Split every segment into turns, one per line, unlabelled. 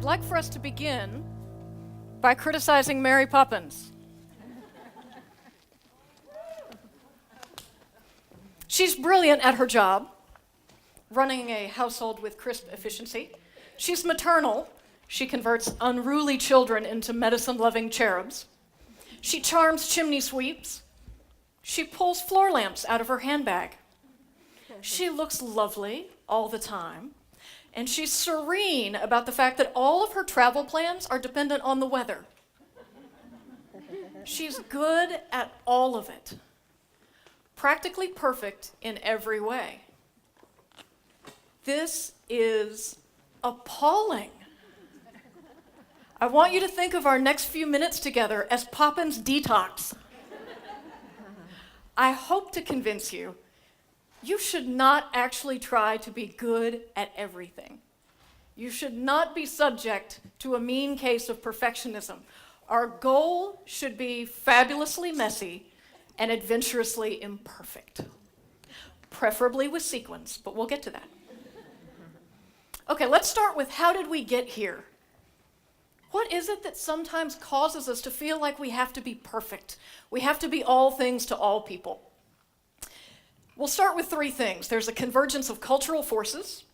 I'd like for us to begin by criticizing Mary Poppins. She's brilliant at her job, running a household with crisp efficiency. She's maternal. She converts unruly children into medicine-loving cherubs. She charms chimney sweeps. She pulls floor lamps out of her handbag. She looks lovely all the time. And she's serene about the fact that all of her travel plans are dependent on the weather. She's good at all of it. Practically perfect in every way. This is appalling. I want you to think of our next few minutes together as Poppins detox. I hope to convince you you should not actually try to be good at everything. You should not be subject to a mean case of perfectionism. Our goal should be fabulously messy and adventurously imperfect, preferably with sequins, but we'll get to that. Okay, let's start with how did we get here? What is it that sometimes causes us to feel like we have to be perfect? We have to be all things to all people. We'll start with three things. There's a convergence of cultural forces.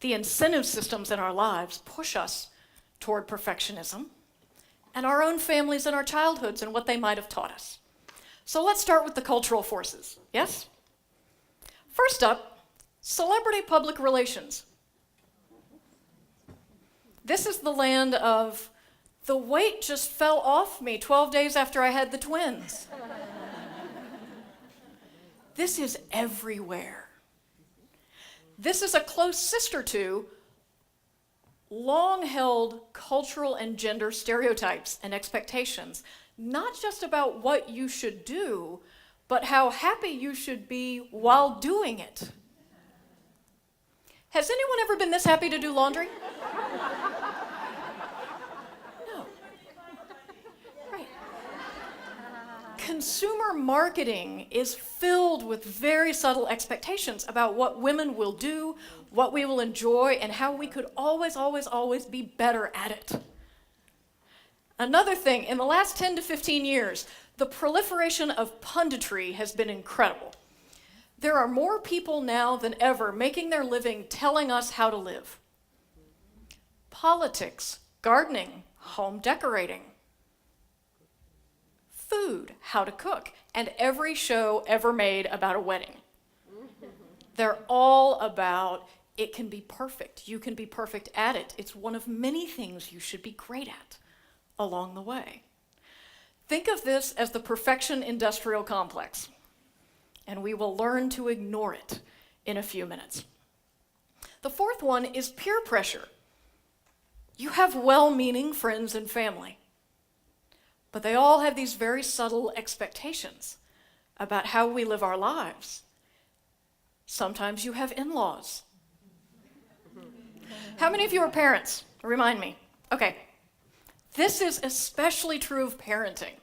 The incentive systems in our lives push us toward perfectionism, and our own families and our childhoods and what they might have taught us. So let's start with the cultural forces, yes? First up, celebrity public relations. This is the land of, the weight just fell off me 12 days after I had the twins. This is everywhere. This is a close sister to long-held cultural and gender stereotypes and expectations, not just about what you should do, but how happy you should be while doing it. Has anyone ever been this happy to do laundry? No. Right. Consumer marketing is filled with very subtle expectations about what women will do, what we will enjoy, and how we could always be better at it. Another thing, in the last 10 to 15 years, the proliferation of punditry has been incredible. There are more people now than ever making their living telling us how to live. Politics, gardening, home decorating, food, how to cook, and every show ever made about a wedding. They're all about, it can be perfect. You can be perfect at it. It's one of many things you should be great at along the way. Think of this as the perfection industrial complex, and we will learn to ignore it in a few minutes. The fourth one is peer pressure. You have well-meaning friends and family, but they all have these very subtle expectations about how we live our lives. Sometimes you have in-laws. How many of you are parents? Remind me. Okay. This is especially true of parenting.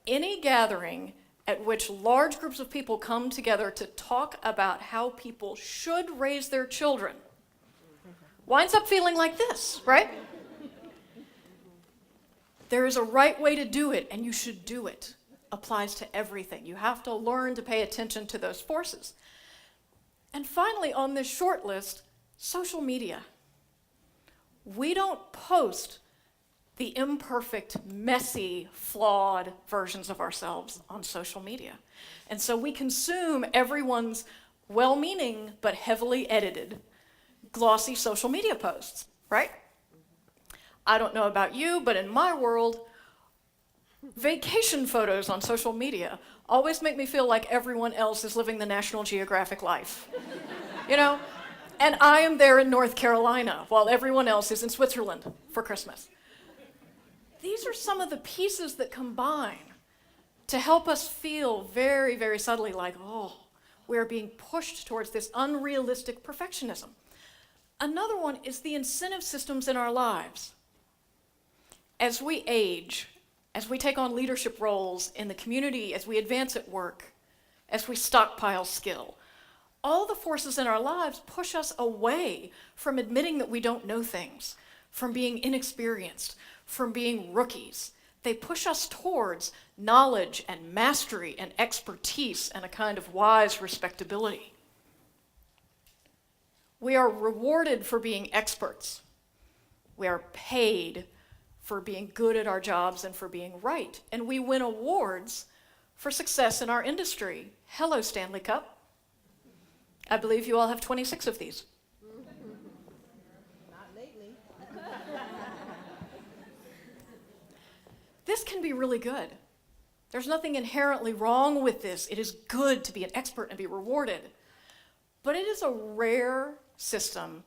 Any gathering at which large groups of people come together to talk about how people should raise their children winds up feeling like this, right? There is a right way to do it, and you should do it. Applies to everything. You have to learn to pay attention to those forces. And finally, on this short list, social media. We don't post the imperfect, messy, flawed versions of ourselves on social media. And so we consume everyone's well-meaning but heavily edited, glossy social media posts, right? I don't know about you, but in my world, vacation photos on social media always make me feel like everyone else is living the National Geographic life, you know? And I am there in North Carolina while everyone else is in Switzerland for Christmas. These are some of the pieces that combine to help us feel very, very subtly like, oh, we're being pushed towards this unrealistic perfectionism. Another one is the incentive systems in our lives. As we age, as we take on leadership roles in the community, as we advance at work, as we stockpile skill, all the forces in our lives push us away from admitting that we don't know things, from being inexperienced, from being rookies. They push us towards knowledge and mastery and expertise and a kind of wise respectability. We are rewarded for being experts. We are paid for being good at our jobs and for being right. And we win awards for success in our industry. Hello, Stanley Cup. I believe you all have 26 of these.
Not lately.
This can be really good. There's nothing inherently wrong with this. It is good to be an expert and be rewarded. But it is a rare system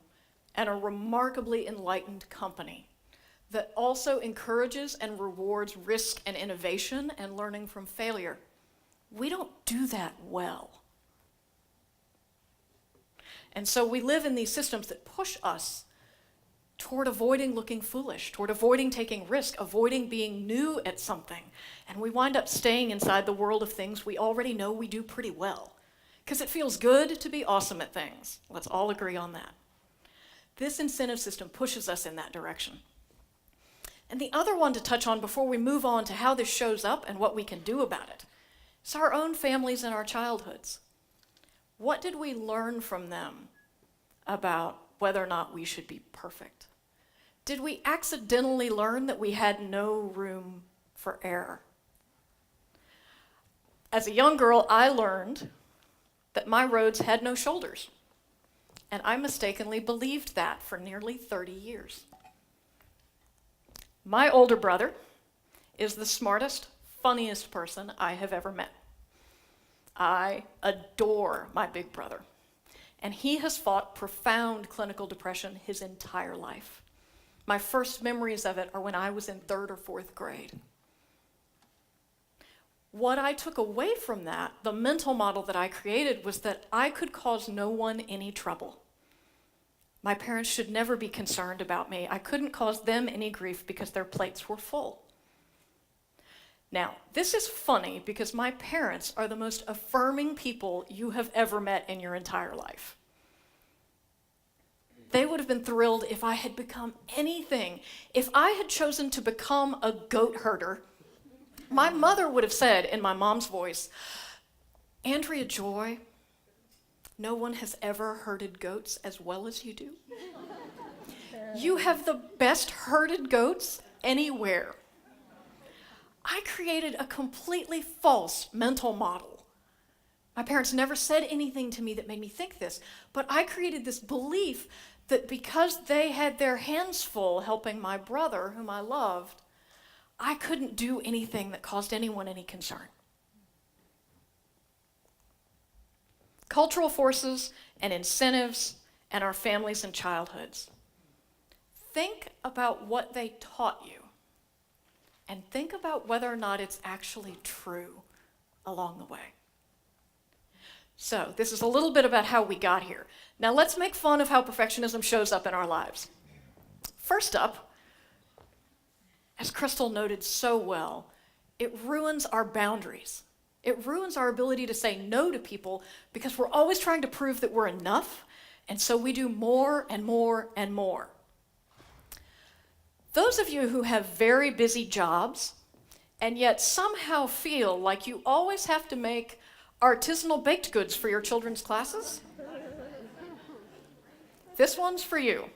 and a remarkably enlightened company that also encourages and rewards risk and innovation and learning from failure. We don't do that well. And so we live in these systems that push us toward avoiding looking foolish, toward avoiding taking risk, avoiding being new at something. And we wind up staying inside the world of things we already know we do pretty well. Because it feels good to be awesome at things. Let's all agree on that. This incentive system pushes us in that direction. And the other one to touch on before we move on to how this shows up and what we can do about it is our own families and our childhoods. What did we learn from them about whether or not we should be perfect? Did we accidentally learn that we had no room for error? As a young girl, I learned that my roads had no shoulders. And I mistakenly believed that for nearly 30 years. My older brother is the smartest, funniest person I have ever met. I adore my big brother. And he has fought profound clinical depression his entire life. My first memories of it are when I was in 3rd or 4th grade. What I took away from that, the mental model that I created, was that I could cause no one any trouble. My parents should never be concerned about me. I couldn't cause them any grief because their plates were full. Now, this is funny because my parents are the most affirming people you have ever met in your entire life. They would have been thrilled if I had become anything. If I had chosen to become a goat herder, my mother would have said in my mom's voice, "Andrea Joy, no one has ever herded goats as well as you do. You have the best herded goats anywhere." I created a completely false mental model. My parents never said anything to me that made me think this, but I created this belief that because they had their hands full helping my brother, whom I loved, I couldn't do anything that caused anyone any concern. Cultural forces and incentives and our families and childhoods. Think about what they taught you and think about whether or not it's actually true along the way. So this is a little bit about how we got here. Now let's make fun of how perfectionism shows up in our lives. First up, as Crystal noted so well, it ruins our boundaries. It ruins our ability to say no to people because we're always trying to prove that we're enough, and so we do more and more and more. Those of you who have very busy jobs and yet somehow feel like you always have to make artisanal baked goods for your children's classes, this one's for you.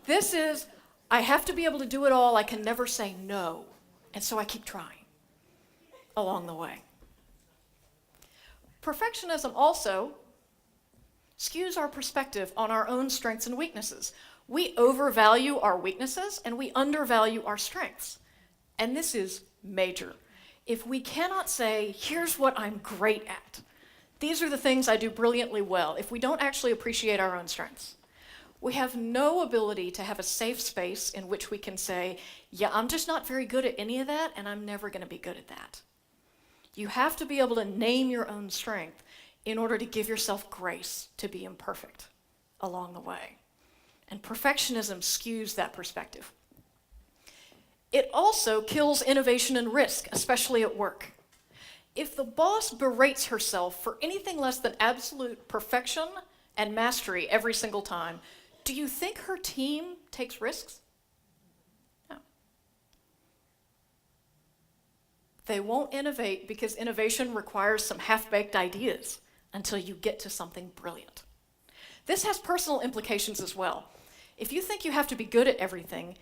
This is, I have to be able to do it all, I can never say no, and so I keep trying along the way. Perfectionism also skews our perspective on our own strengths and weaknesses. We overvalue our weaknesses and we undervalue our strengths. And this is major. If we cannot say, here's what I'm great at, these are the things I do brilliantly well, if we don't actually appreciate our own strengths, we have no ability to have a safe space in which we can say, yeah, I'm just not very good at any of that, and I'm never going to be good at that. You have to be able to name your own strength in order to give yourself grace to be imperfect along the way. And perfectionism skews that perspective. It also kills innovation and risk, especially at work. If the boss berates herself for anything less than absolute perfection and mastery every single time, Do you think her team takes risks? No. They won't innovate because innovation requires some half-baked ideas until you get to something brilliant. This has personal implications as well. If you think you have to be good at everything,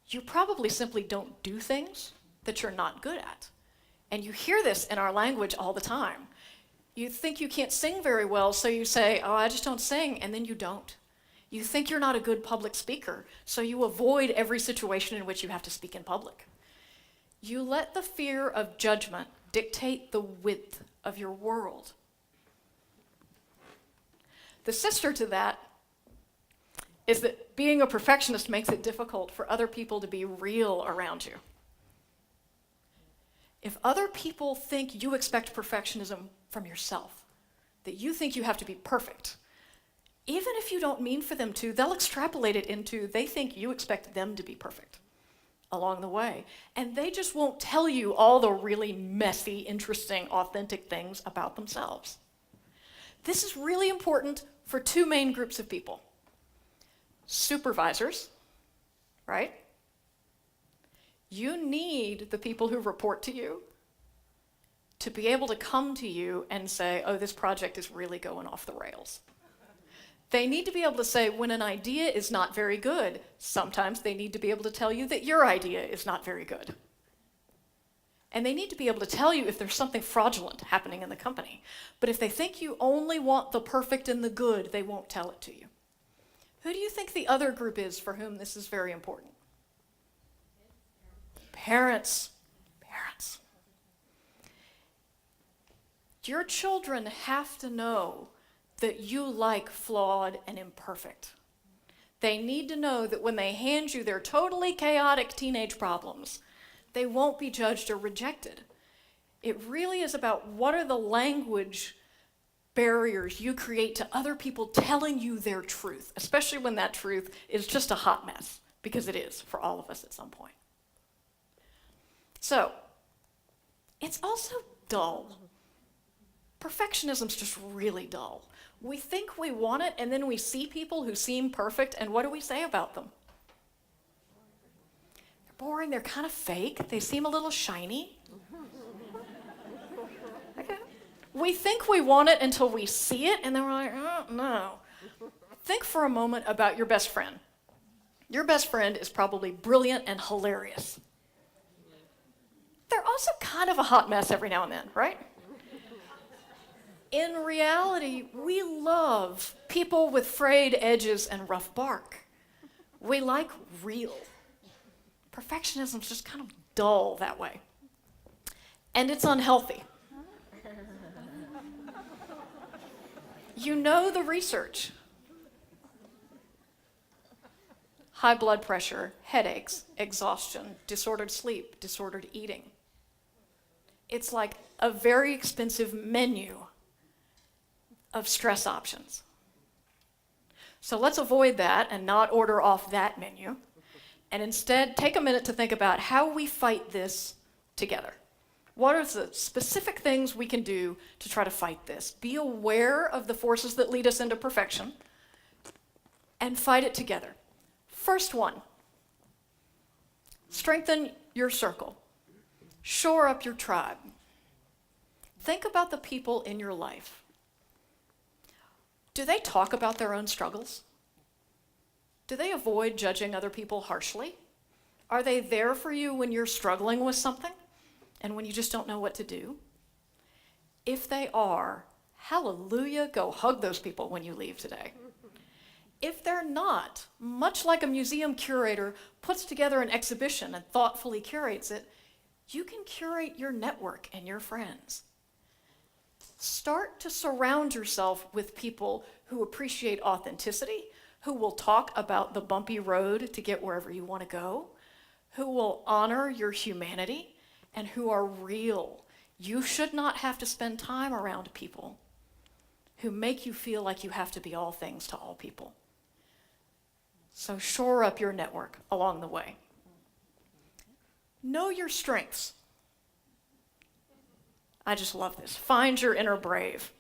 you probably simply don't do things that you're not good at. And you hear this in our language all the time. You think you can't sing very well, so you say, oh, I just don't sing, and then you don't. You think you're not a good public speaker, so you avoid every situation in which you have to speak in public. You let the fear of judgment dictate the width of your world. The sister to that is that being a perfectionist makes it difficult for other people to be real around you. If other people think you expect perfectionism from yourself, that you think you have to be perfect, even if you don't mean for them to, they'll extrapolate it into they think you expect them to be perfect along the way. And they just won't tell you all the really messy, interesting, authentic things about themselves. This is really important for two main groups of people. Supervisors, right? You need the people who report to you to be able to come to you and say, oh, this project is really going off the rails. They need to be able to say when an idea is not very good. Sometimes they need to be able to tell you that your idea is not very good. And they need to be able to tell you if there's something fraudulent happening in the company. But if they think you only want the perfect and the good, they won't tell it to you. Who do you think the other group is for whom this is very important? Parents. Parents. Your children have to know that you like flawed and imperfect. They need to know that when they hand you their totally chaotic teenage problems, they won't be judged or rejected. It really is about what are the language barriers you create to other people telling you their truth, especially when that truth is just a hot mess, because it is for all of us at some point. So, it's also dull. Perfectionism's just really dull. We think we want it, and then we see people who seem perfect, and what do we say about them? They're boring, they're kind of fake, they seem a little shiny. Okay. We think we want it until we see it, and then we're like, oh, no. Think for a moment about your best friend. Your best friend is probably brilliant and hilarious. They're also kind of a hot mess every now and then, right? In reality, we love people with frayed edges and rough bark. We like real. Perfectionism's just kind of dull that way. And it's unhealthy. You know the research. High blood pressure, headaches, exhaustion, disordered sleep, disordered eating. It's like a very expensive menu of stress options. So let's avoid that and not order off that menu, and instead take a minute to think about how we fight this together. What are the specific things we can do to try to fight this? Be aware of the forces that lead us into perfection and fight it together. First one, strengthen your circle. Shore up your tribe. Think about the people in your life. Do they talk about their own struggles? Do they avoid judging other people harshly? Are they there for you when you're struggling with something and when you just don't know what to do? If they are, hallelujah, go hug those people when you leave today. If they're not, much like a museum curator puts together an exhibition and thoughtfully curates it, you can curate your network and your friends. Start to surround yourself with people who appreciate authenticity, who will talk about the bumpy road to get wherever you want to go, who will honor your humanity, and who are real. You should not have to spend time around people who make you feel like you have to be all things to all people. So shore up your network along the way. Know your strengths. I just love this. Find your inner brave.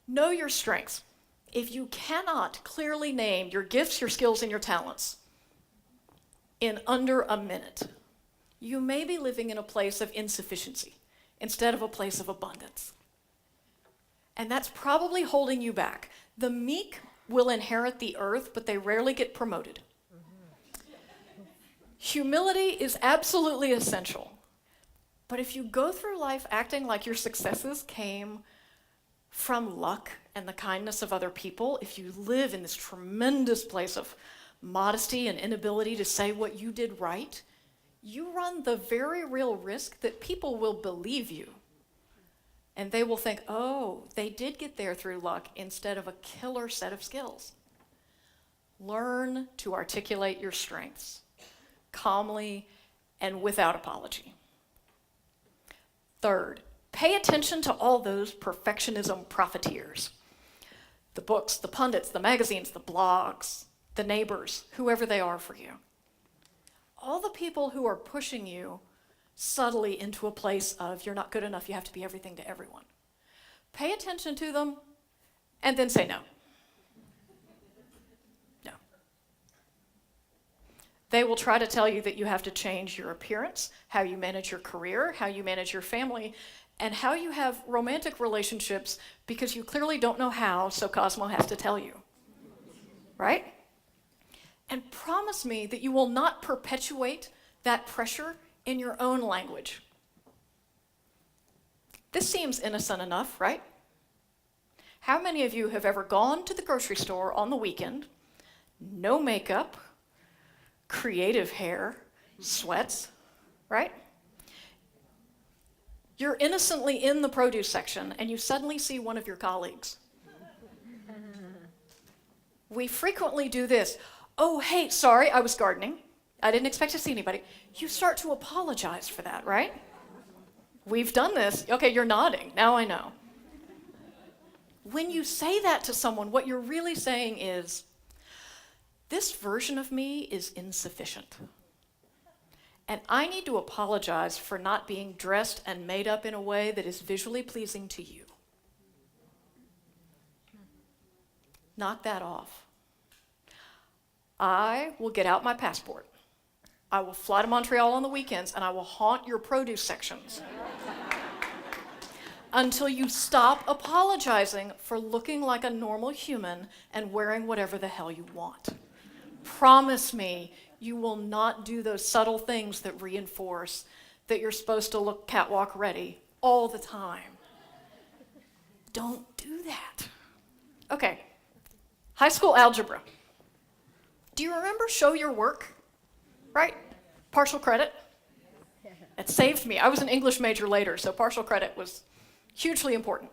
Know your strengths. If you cannot clearly name your gifts, your skills, and your talents in under a minute, you may be living in a place of insufficiency instead of a place of abundance. And that's probably holding you back. The meek will inherit the earth, but they rarely get promoted. Humility is absolutely essential. But if you go through life acting like your successes came from luck and the kindness of other people, if you live in this tremendous place of modesty and inability to say what you did right, you run the very real risk that people will believe you. And they will think, oh, they did get there through luck instead of a killer set of skills. Learn to articulate your strengths calmly and without apology. Third, pay attention to all those perfectionism profiteers. The books, the pundits, the magazines, the blogs, the neighbors, whoever they are for you. All the people who are pushing you subtly into a place of you're not good enough, you have to be everything to everyone. Pay attention to them and then say no. No. They will try to tell you that you have to change your appearance, how you manage your career, how you manage your family, and how you have romantic relationships because you clearly don't know how, so Cosmo has to tell you. Right? And promise me that you will not perpetuate that pressure in your own language. This seems innocent enough, right? How many of you have ever gone to the grocery store on the weekend, no makeup, creative hair, sweats, right? You're innocently in the produce section and you suddenly see one of your colleagues. We frequently do this. Oh, hey, sorry, I was gardening. I didn't expect to see anybody. You start to apologize for that, right? We've done this. Okay, you're nodding. Now I know. When you say that to someone, what you're really saying is, this version of me is insufficient. And I need to apologize for not being dressed and made up in a way that is visually pleasing to you. Knock that off. I will get out my passport. I will fly to Montreal on the weekends and I will haunt your produce sections until you stop apologizing for looking like a normal human and wearing whatever the hell you want. Promise me you will not do those subtle things that reinforce that you're supposed to look catwalk ready all the time. Don't do that. Okay, high school algebra. Do you remember show your work? Right? Partial credit. It saved me. I was an English major later, so partial credit was hugely important.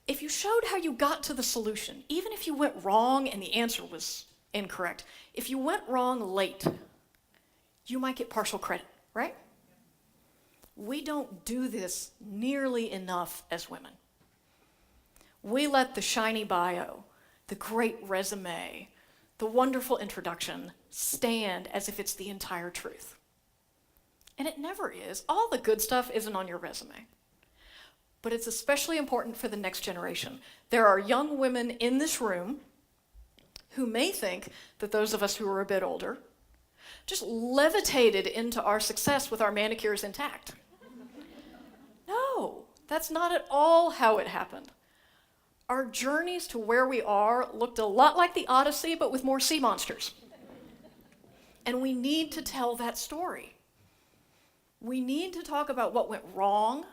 If you showed how you got to the solution, even if you went wrong and the answer was incorrect, if you went wrong late, you might get partial credit, right? We don't do this nearly enough as women. We let the shiny bio, the great resume, the wonderful introduction stand as if it's the entire truth. And it never is. All the good stuff isn't on your resume. But it's especially important for the next generation. There are young women in this room who may think that those of us who are a bit older just levitated into our success with our manicures intact. No, that's not at all how it happened. Our journeys to where we are looked a lot like the Odyssey, but with more sea monsters. And we need to tell that story. We need to talk about what went wrong.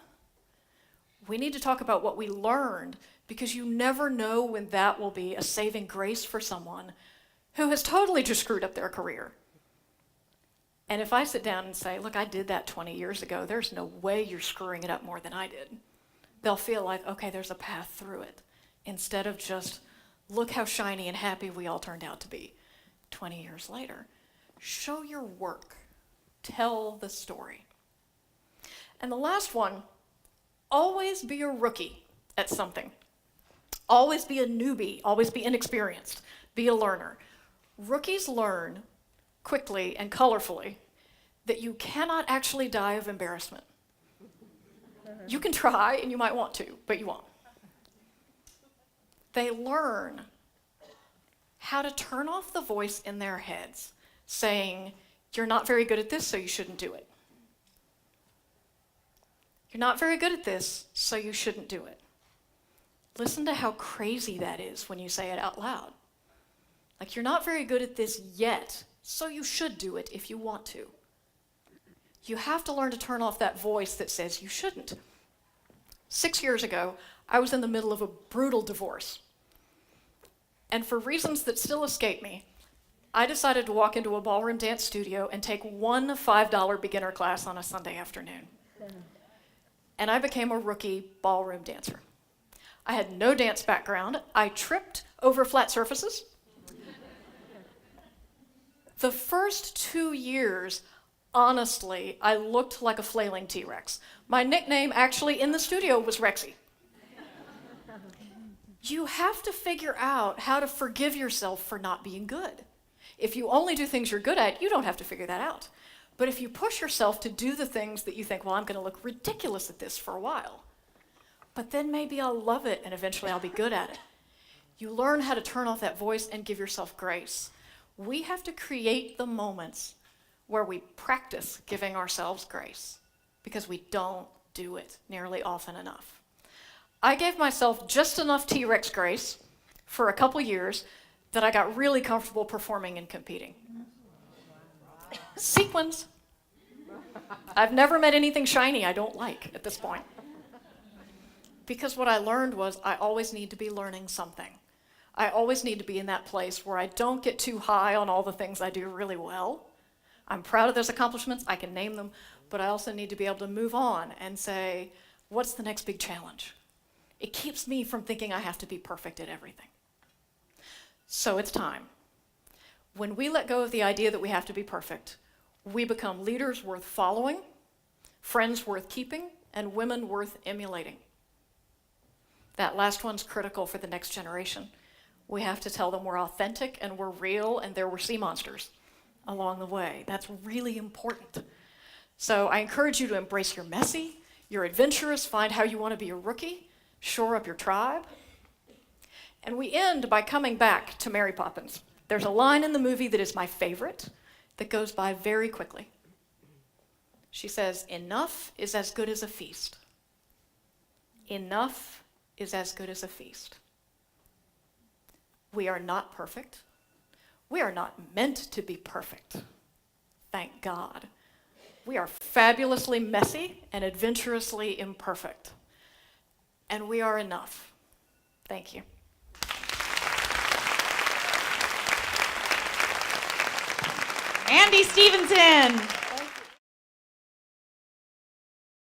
We need to talk about what we learned, because you never know when that will be a saving grace for someone who has totally just screwed up their career. And if I sit down and say, look, I did that 20 years ago, there's no way you're screwing it up more than I did. They'll feel like, okay, there's a path through it, instead of just, look how shiny and happy we all turned out to be 20 years later. Show your work. Tell the story. And the last one, always be a rookie at something. Always be a newbie. Always be inexperienced. Be a learner. Rookies learn quickly and colorfully that you cannot actually die of embarrassment. You can try, and you might want to, but you won't. they learn how to turn off the voice in their heads saying, you're not very good at this, so you shouldn't do it. You're not very good at this, so you shouldn't do it. Listen to how crazy that is when you say it out loud. Like, you're not very good at this yet, so you should do it if you want to. You have to learn to turn off that voice that says you shouldn't. 6 years ago, I was in the middle of a brutal divorce. And for reasons that still escape me, I decided to walk into a ballroom dance studio and take one $5 beginner class on a Sunday afternoon. And I became a rookie ballroom dancer. I had no dance background. I tripped over flat surfaces. The first 2 years, honestly, I looked like a flailing T-Rex. My nickname actually in the studio was Rexy. You have to figure out how to forgive yourself for not being good. If you only do things you're good at, you don't have to figure that out. But if you push yourself to do the things that you think, well, I'm going to look ridiculous at this for a while, but then maybe I'll love it and eventually I'll be good at it. You learn how to turn off that voice and give yourself grace. We have to create the moments where we practice giving ourselves grace because we don't do it nearly often enough. I gave myself just enough T-Rex grace for a couple years that I got really comfortable performing and competing. Sequins. I've never met anything shiny I don't like at this point. Because what I learned was I always need to be learning something. I always need to be in that place where I don't get too high on all the things I do really well. I'm proud of those accomplishments, I can name them, but I also need to be able to move on and say, what's the next big challenge? It keeps me from thinking I have to be perfect at everything. So it's time. When we let go of the idea that we have to be perfect, we become leaders worth following, friends worth keeping, and women worth emulating. That last one's critical for the next generation. We have to tell them we're authentic and we're real and there were sea monsters along the way. That's really important. So I encourage you to embrace your messy, your adventurous, find how you want to be a rookie, shore up your tribe. And we end by coming back to Mary Poppins. There's a line in the movie that is my favorite that goes by very quickly. She says, enough is as good as a feast. Enough is as good as a feast. We are not perfect. We are not meant to be perfect. Thank God. We are fabulously messy and adventurously imperfect. And we are enough. Thank you.
Andi Stevenson.